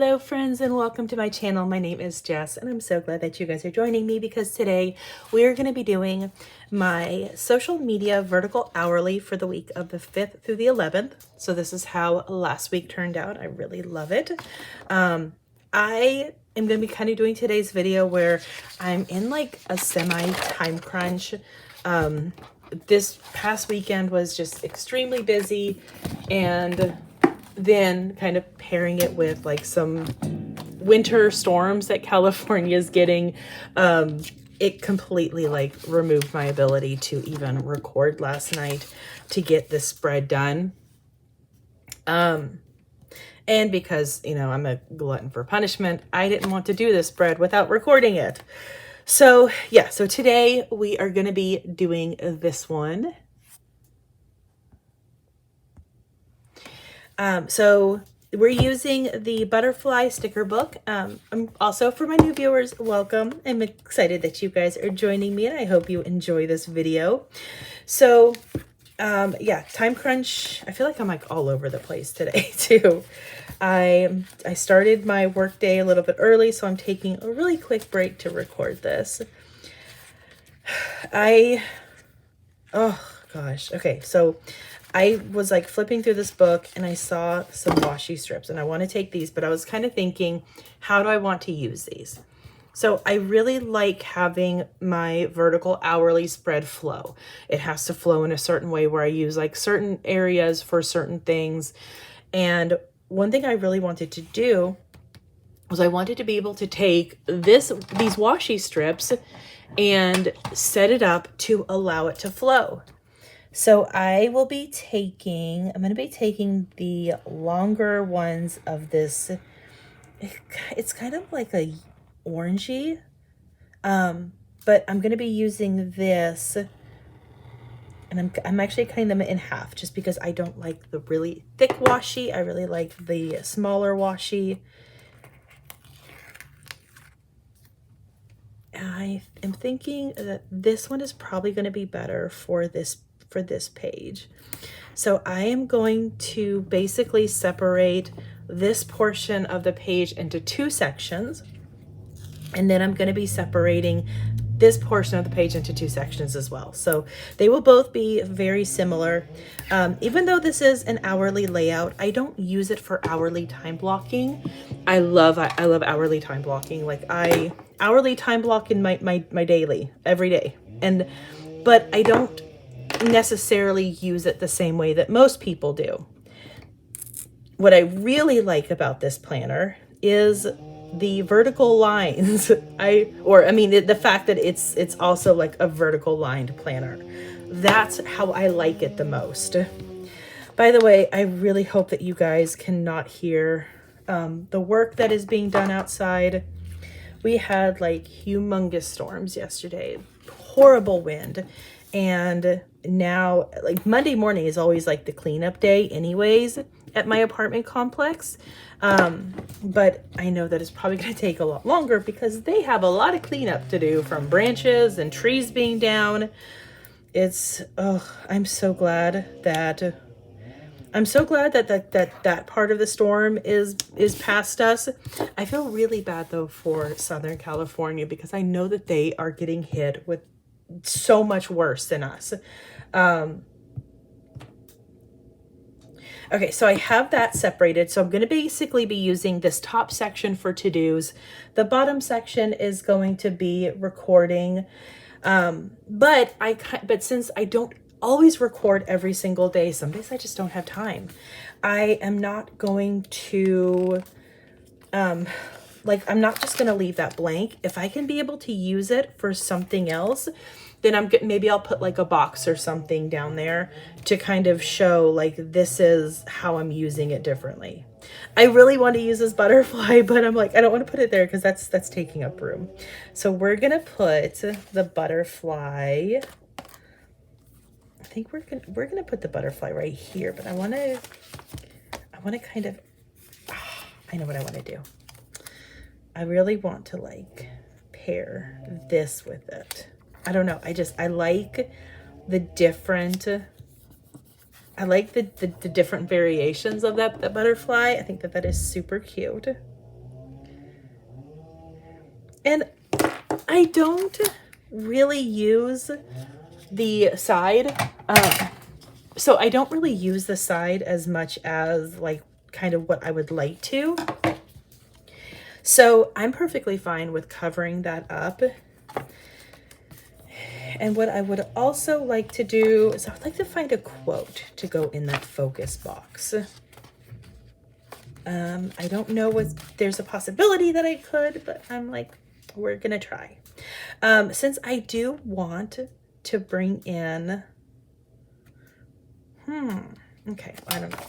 Hello friends and welcome to my channel. My name is Jess and I'm so glad that you guys are joining me because today we're going to be doing my social media vertical hourly for the week of the 5th through the 11th. So this is how last week turned out. I really love it. I am going to be kind of doing today's video where I'm in like a semi time crunch. This past weekend was just extremely busy, and then kind of pairing it with like some winter storms that California is getting, it completely like removed my ability to even record last night to get this spread done. And because, you know, I'm a glutton for punishment, I didn't want to do this spread without recording it. So yeah, so today we are going to be doing this one. So we're using the butterfly sticker book. I'm also, for my new viewers, welcome. I'm excited that you guys are joining me and I hope you enjoy this video. So yeah, time crunch. I feel like I'm like all over the place today too. I started my work day a little bit early, so I'm taking a really quick break to record this. Oh gosh. Okay. So I was like flipping through this book and I saw some washi strips and I want to take these, but I was kind of thinking, how do I want to use these? So I really like having my vertical hourly spread flow. It has to flow in a certain way where I use like certain areas for certain things. And one thing I really wanted to do was I wanted to be able to take these washi strips and set it up to allow it to flow. So I'm going to be taking the longer ones of this. It's kind of like a orangey, but I'm going to be using this, and I'm actually cutting them in half just because I don't like the really thick washi. I really like the smaller washi. I am thinking that this one is probably going to be better for this page. So I am going to basically separate this portion of the page into two sections, and then I'm going to be separating this portion of the page into two sections as well. So they will both be very similar. Even though this is an hourly layout, I don't use it for hourly time blocking. I love hourly time blocking. Like I hourly time block in my daily every day. But I don't necessarily use it the same way that most people do. What I really like about this planner is the vertical lines. The fact that it's also like a vertical lined planner. That's how I like it the most. By the way, I really hope that you guys cannot hear the work that is being done outside. We had like humongous storms yesterday, horrible wind, and now like Monday morning is always like the cleanup day anyways at my apartment complex. But I know that it's probably going to take a lot longer because they have a lot of cleanup to do, from branches and trees being down. I'm so glad that that part of the storm is past us. I feel really bad though for Southern California because I know that they are getting hit with so much worse than us. Okay, so I have that separated. So I'm going to basically be using this top section for to-dos. The bottom section is going to be recording. But since I don't always record every single day, some days I just don't have time. I am not going to, I'm not just going to leave that blank. If I can be able to use it for something else, then maybe I'll put like a box or something down there to kind of show like this is how I'm using it differently. I really want to use this butterfly, but I'm like, I don't want to put it there because that's taking up room. So we're going to put the butterfly. I think we're going to put the butterfly right here, but I want to kind of, I know what I want to do. I really want to like pair this with it. I don't know. I like the different, the different variations of that butterfly. I think that is super cute. And I don't really use the side. So I don't really use the side as much as like kind of what I would like to. So I'm perfectly fine with covering that up. And what I would also like to do is I would like to find a quote to go in that focus box. I don't know what, there's a possibility that I could, but I'm like, we're gonna try. Since I do want to bring in, okay, I don't know.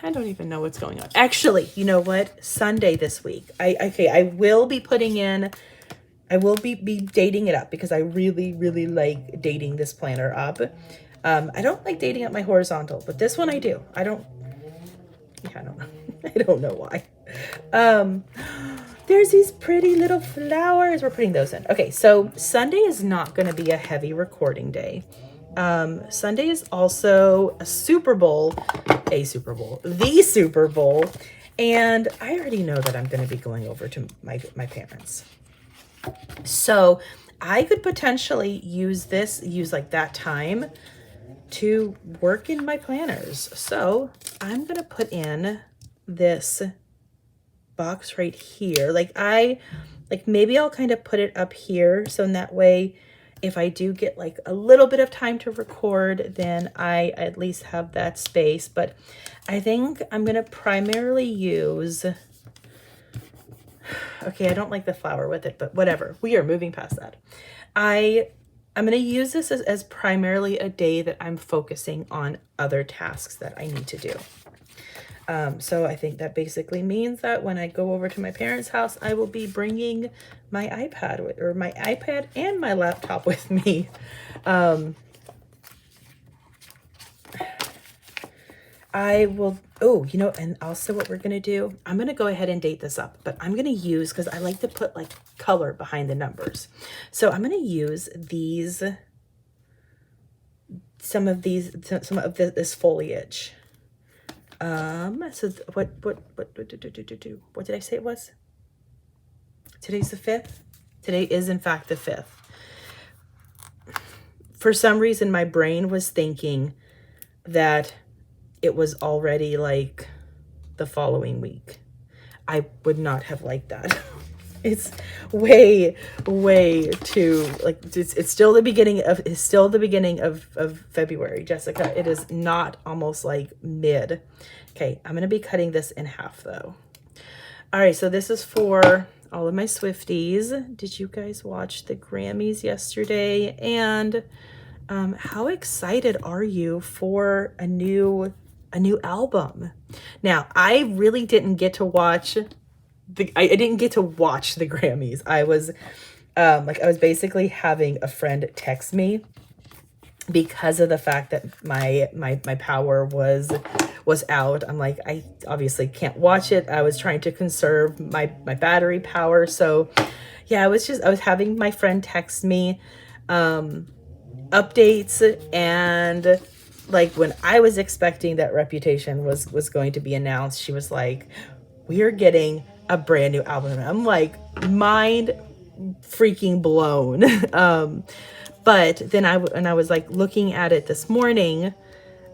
I don't even know what's going on. Actually, you know what? Sunday this week, I will be putting in, I will be dating it up because I really, really like dating this planner up. I don't like dating up my horizontal, but this one I do. I don't know. I don't know why. There's these pretty little flowers. We're putting those in. Okay, so Sunday is not going to be a heavy recording day. Sunday is also the Super Bowl. And I already know that I'm going to be going over to my parents. So I could potentially use like that time to work in my planners. So I'm going to put in this box right here. Like maybe I'll kind of put it up here. So in that way, if I do get like a little bit of time to record, then I at least have that space. But I think I'm going to primarily use, okay, I don't like the flower with it, but whatever. We are moving past that. I'm going to use this as primarily a day that I'm focusing on other tasks that I need to do. So I think that basically means that when I go over to my parents' house, I will be bringing my iPad and my laptop with me. I will, and also what we're going to do, I'm going to go ahead and date this up, but I'm going to use, because I like to put like color behind the numbers. So I'm going to use some of this foliage. So what did I say it was? Today's the 5th. Today is in fact the 5th. For some reason, my brain was thinking that it was already like the following week. I would not have liked that. It's way too, like, it's still the beginning of February, Jessica. It is not almost like mid. Okay, I'm gonna be cutting this in half though. All right, so this is for all of my Swifties. Did you guys watch the Grammys yesterday? And how excited are you for a new album? Now, I really didn't get to watch I didn't get to watch the Grammys. I was basically having a friend text me because of the fact that my power was out. I'm like, I obviously can't watch it. I was trying to conserve my battery power. So yeah, I was having my friend text me updates, and like when I was expecting that Reputation was going to be announced, she was like, we are getting a brand new album. And I'm like, mind freaking blown. But then I was like looking at it this morning,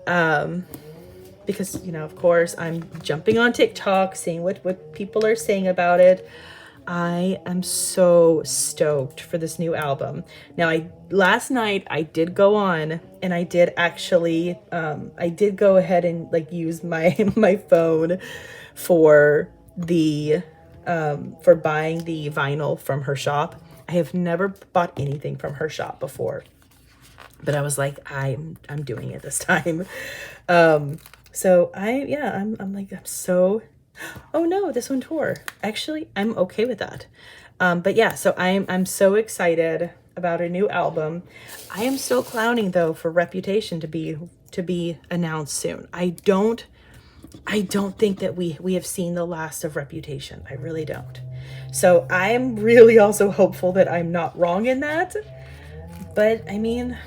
because, of course I'm jumping on TikTok, seeing what people are saying about it. I am so stoked for this new album. Now, last night I did go on and I did actually, I did go ahead and like use my phone for for buying the vinyl from her shop. I have never bought anything from her shop before, but I was like, I'm doing it this time. So I'm so, oh no, this one tore. Actually, I'm okay with that. But yeah, so I'm so excited about a new album. I am still clowning though for Reputation to be announced soon. I don't think that we have seen the last of Reputation. I really don't. So I am really also hopeful that I'm not wrong in that. But I mean,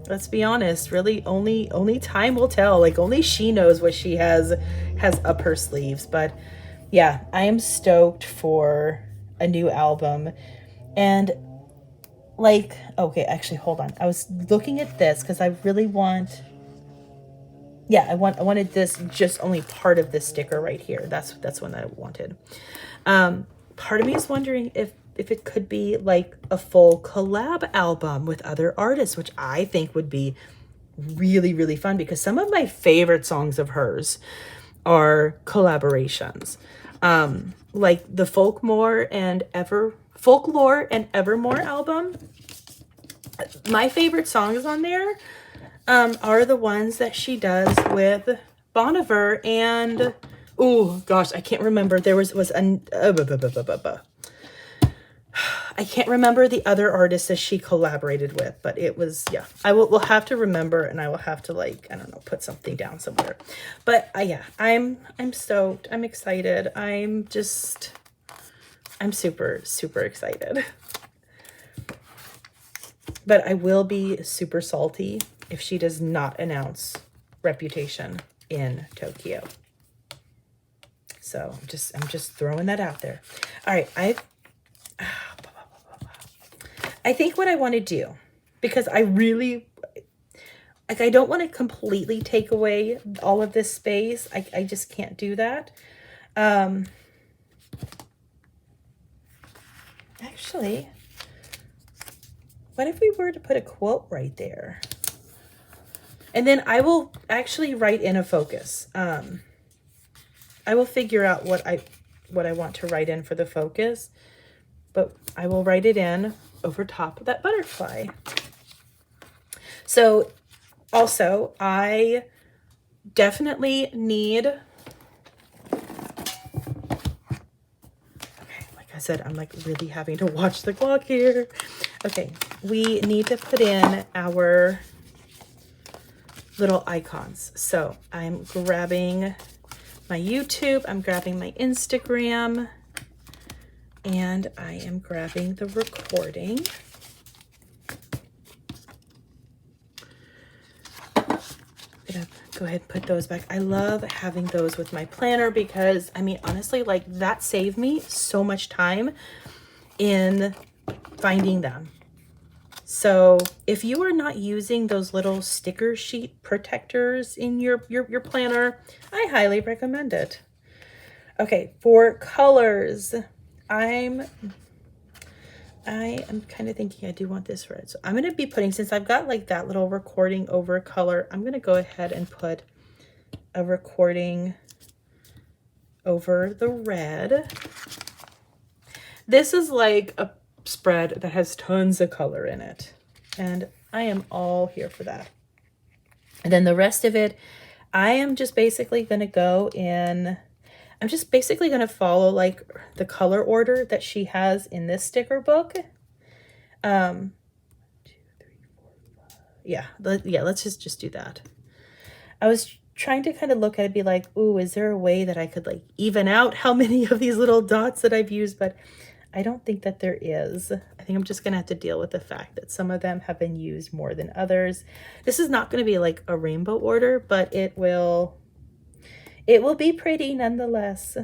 let's be honest, really only time will tell. Like only she knows what she has up her sleeves. But yeah, I am stoked for a new album. And like, okay, actually, hold on. I was looking at this because I really want, yeah, I wanted this, just only part of this sticker right here. That's one that I wanted. Part of me is wondering if it could be like a full collab album with other artists, which I think would be really, really fun, because some of my favorite songs of hers are collaborations. Like the Folklore and Evermore album. My favorite songs on there are the ones that she does with Bon Iver and, oh gosh, I can't remember. There was I can't remember the other artists that she collaborated with, but it was, yeah, we'll have to remember, and I will have to, like, I don't know, put something down somewhere. But yeah, I'm stoked. I'm excited. I'm super, super excited. But I will be super salty if she does not announce Reputation in Tokyo. So I'm just throwing that out there. All right, I think what I want to do, because I really, like, I don't want to completely take away all of this space. I just can't do that. Actually, what if we were to put a quote right there? And then I will actually write in a focus. I will figure out what I want to write in for the focus, but I will write it in over top of that butterfly. So also, I definitely need, okay, like I said, I'm like really having to watch the clock here. Okay, we need to put in our little icons. So I'm grabbing my YouTube, I'm grabbing my Instagram, and I am grabbing the recording. I'm gonna go ahead and put those back. I love having those with my planner because, I mean, honestly, like, that saved me so much time in finding them. So if you are not using those little sticker sheet protectors in your planner, I highly recommend it. Okay, for colors, I am kind of thinking I do want this red. So I'm going to be putting, since I've got like that little recording over color, I'm going to go ahead and put a recording over the red. This is like a spread that has tons of color in it, and I am all here for that. And then the rest of it, I am just basically going to go in, I'm just basically going to follow like the color order that she has in this sticker book. 2, 3, 4, 5. Yeah, let's just do that. I was trying to kind of look at it, be like, ooh, is there a way that I could like even out how many of these little dots that I've used? But I don't think that there is. I think I'm just going to have to deal with the fact that some of them have been used more than others. This is not going to be like a rainbow order, but it will be pretty nonetheless.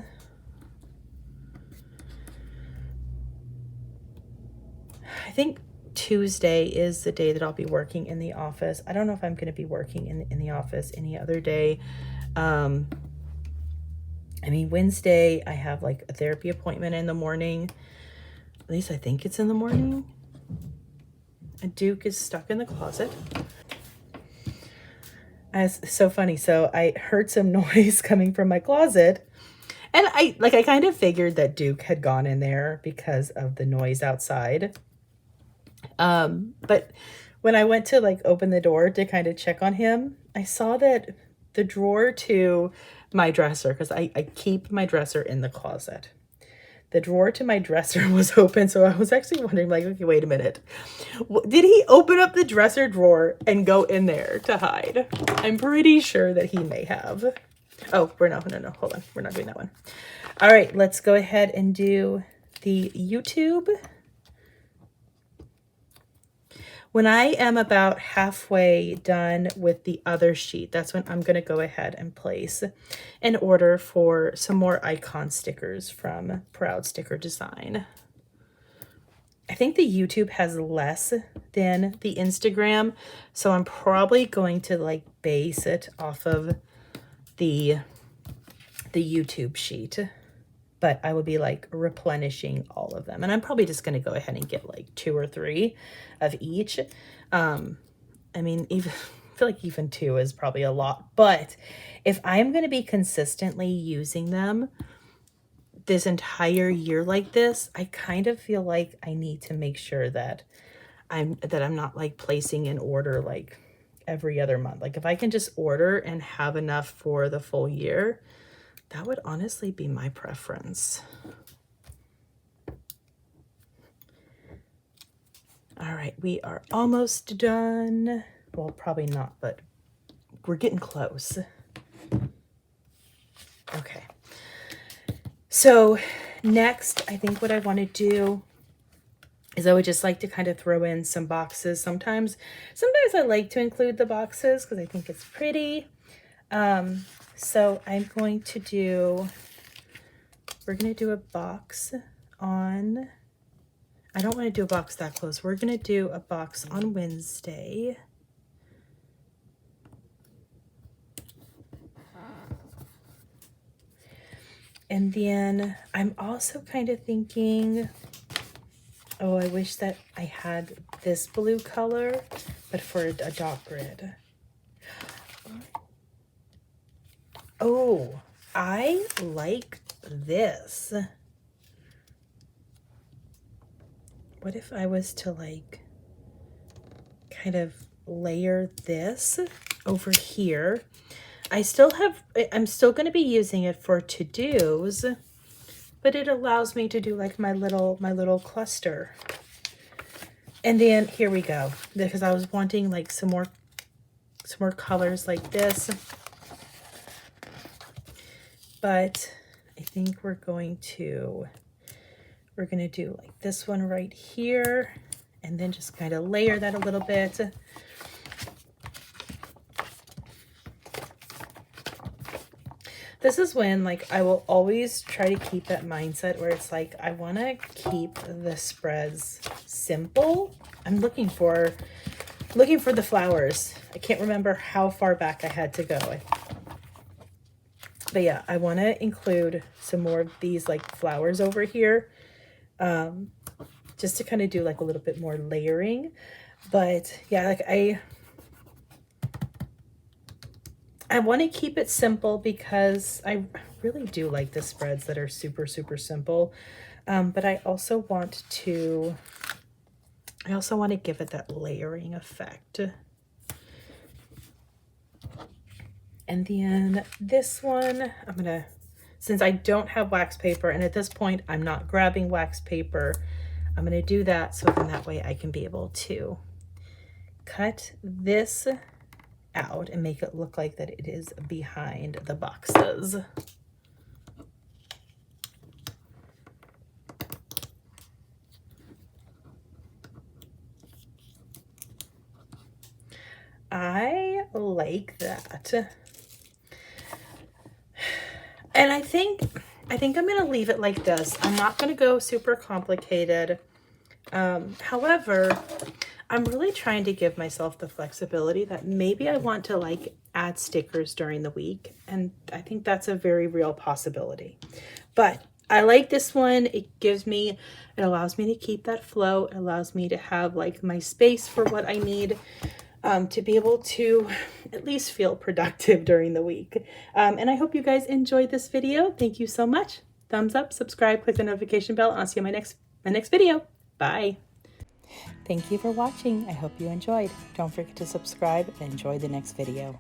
I think Tuesday is the day that I'll be working in the office. I don't know if I'm going to be working in the office any other day. I mean, Wednesday, I have like a therapy appointment in the morning. At least I think it's in the morning. And Duke is stuck in the closet. It's so funny. So I heard some noise coming from my closet. And I kind of figured that Duke had gone in there because of the noise outside. But when I went to like open the door to kind of check on him, I saw that the drawer to my dresser, because I keep my dresser in the closet. The drawer to my dresser was open, so I was actually wondering, like, okay, wait a minute. Did he open up the dresser drawer and go in there to hide? I'm pretty sure that he may have. Oh, no, hold on. We're not doing that one. All right, let's go ahead and do the YouTube. When I am about halfway done with the other sheet, that's when I'm going to go ahead and place an order for some more icon stickers from Proud Sticker Design. I think the YouTube has less than the Instagram, so I'm probably going to like base it off of the YouTube sheet, but I would be like replenishing all of them. And I'm probably just going to go ahead and get like 2 or 3 of each. I mean, even I feel like even 2 is probably a lot, but if I'm going to be consistently using them this entire year like this, I kind of feel like I need to make sure that I'm not like placing an order like every other month. Like if I can just order and have enough for the full year, that would honestly be my preference. All right, we are almost done. Well, probably not, but we're getting close. Okay. So next, I think what I want to do is I would just like to kind of throw in some boxes. Sometimes I like to include the boxes because I think it's pretty. So I'm going to do, we're going to do a box on, I don't want to do a box that close. We're going to do a box on Wednesday. And then I'm also kind of thinking, oh, I wish that I had this blue color, but for a dot grid. Oh, I like this. What if I was to like kind of layer this over here? I'm still going to be using it for to-dos, but it allows me to do like my little cluster. And then here we go, because I was wanting like some more colors like this. But I think we're going to do like this one right here, and then just kind of layer that a little bit. This is when like I will always try to keep that mindset where it's like I want to keep the spreads simple. I'm looking for the flowers. I can't remember how far back I had to go. But yeah, I want to include some more of these like flowers over here, just to kind of do like a little bit more layering. But yeah, like I want to keep it simple because I really do like the spreads that are super, super simple. But I also want to give it that layering effect. And then this one, since I don't have wax paper, and at this point I'm not grabbing wax paper, I'm going to do that so then that way I can be able to cut this out and make it look like that it is behind the boxes. I like that. And I think I'm going to leave it like this. I'm not going to go super complicated. However, I'm really trying to give myself the flexibility that maybe I want to like add stickers during the week. And I think that's a very real possibility. But I like this one. It allows me to keep that flow. It allows me to have like my space for what I need to be able to at least feel productive during the week. And I hope you guys enjoyed this video. Thank you so much. Thumbs up, subscribe, click the notification bell, and I'll see you in my next video. Bye. Thank you for watching. I hope you enjoyed. Don't forget to subscribe and enjoy the next video.